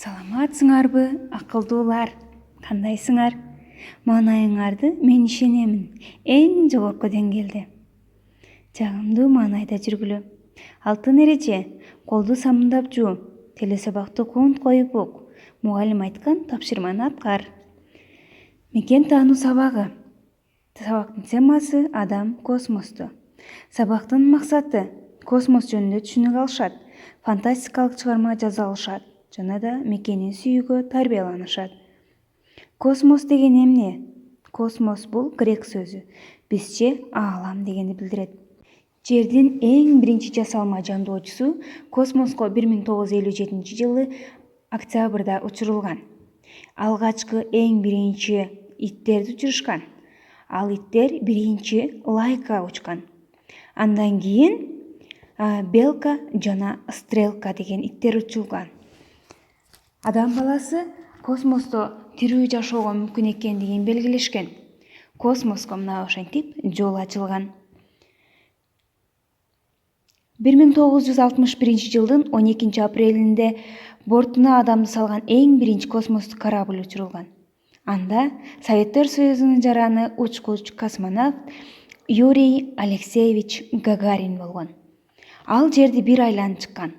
Саламатсыңарбы, акылдуулар? Кандайсыңар? Маанайыңарды мен ишенемин. Эң жогорку деңгээлде. Жагымдуу маанайда жүргүлө. Алтын эреже, колду самындап жуу. Телесабакты кунт коюп ук. Мугалим айткан тапшырманы аткар. Мекен таануу сабагы. Сабактын темасы адам космосту. Сабактын максаты космос жөнүндө түшүнүк алышат, фантастикалык чыгарма жаза алышат жана да мекенин сүйүүгө тарбияланышат. Космос деген эмне? Космос бул грек сөзү. Бизче аалам дегенди билдирет. Жердин эң биринчи жасалма жандоочусу космоско 1957 жылы октябрда учурулган. Алгачкы эң биринчи иттерди учурушкан. Ал иттер биринчи Лайка учкан. Андан кийин Белка жана Стрелка деген иттер учулган. Адам баласы космосто тирүү жашоого мүмкүн экендигин белгилешкен. Космоско мына ошентип жол ачылган. 1961 жылдын 12 апрелинде бортуна адамды салган эң биринчи космостук корабль учурулган. Анда Советтер Союзунун жараны учкуч-космонавт Юрий Алексеевич Гагарин болгон. Ал жерди бир айланып чыккан.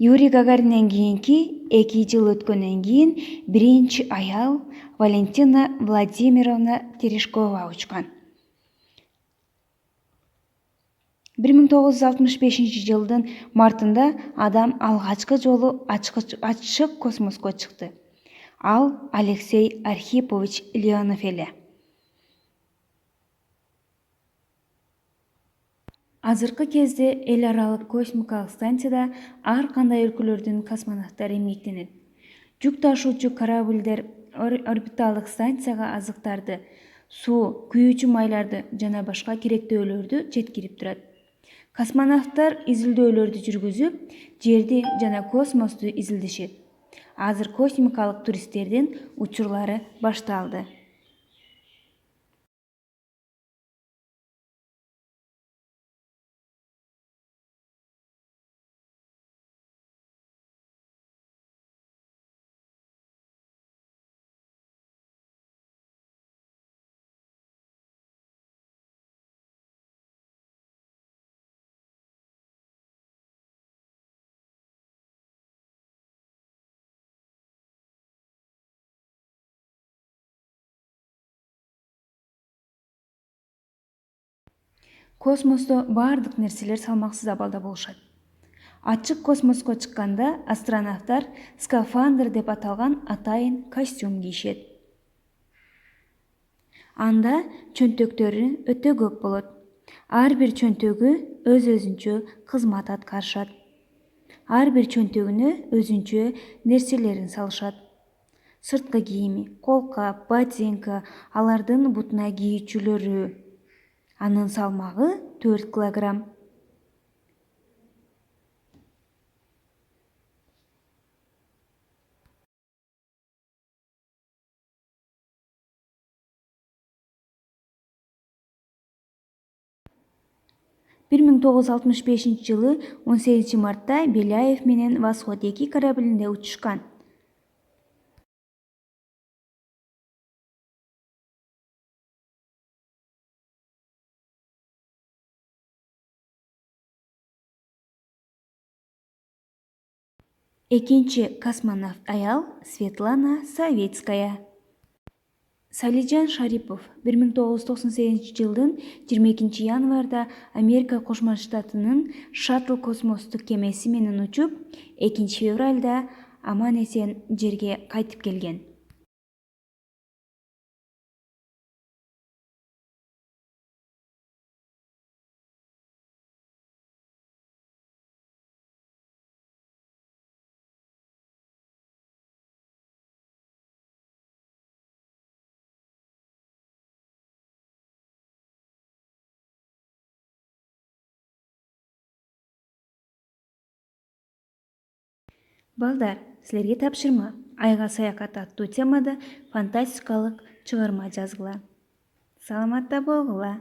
Юрий Гагаринден кийинки 2 жыл өткөндөн кийин биринчи аял Валентина Владимировна Терешкова учкан. 1965 жылдын мартында адам алгачкы жолу ачык космоско чыкты. Ал Алексей Архипович Леонов эле. Азыркы кезде эл аралык космикалык станцияда ар кандай өлкөлөрдүн космонавттары эмгектенет. Жүк ташуучу корабльдер орбиталдык станцияга азыктарды, суу, күйүүчү майларды жана башка керектөөлөрдү жеткирип турат. Космонавттар изилдөөлөрдү жүргүзүп, жерди жана космосту изилдешет. Азыр космикалык туристтердин учурлары башталды. Космосто бардык нерселер салмаксыз абалда болушат. Ачык космоско чыкканда астронавттар скафандр деп аталган атайын костюм кийишет. Анда чөнтөктөрү өтө көп болот. Ар бир чөнтөгү өз-өзүнчө кызмат аткарышат. Ар бир чөнтөгүнө өзүнчө нерселерин салышат. Сырткы кийими, колкап, ботинка, алардын бутуна кийүүчүлөрү. Анын салмагы 4 килограмм. Бир 1965 жылы 18 мартта Беляев менен Восход-2 кораблинде учушкан. Экинчи космонавт аял Светлана Савицкая. Салижан Шарипов 1998 жылдын 22 январда Америка Кошмо Штатынын Шаттл космостук кемеси менен учуп, 2 февралда аман-эсен жерге кайтып келген. Балдар, силерге тапшырма. Айга саякат аттуу темада фантастикалык чыгарма жазгыла. Саламатта болгула.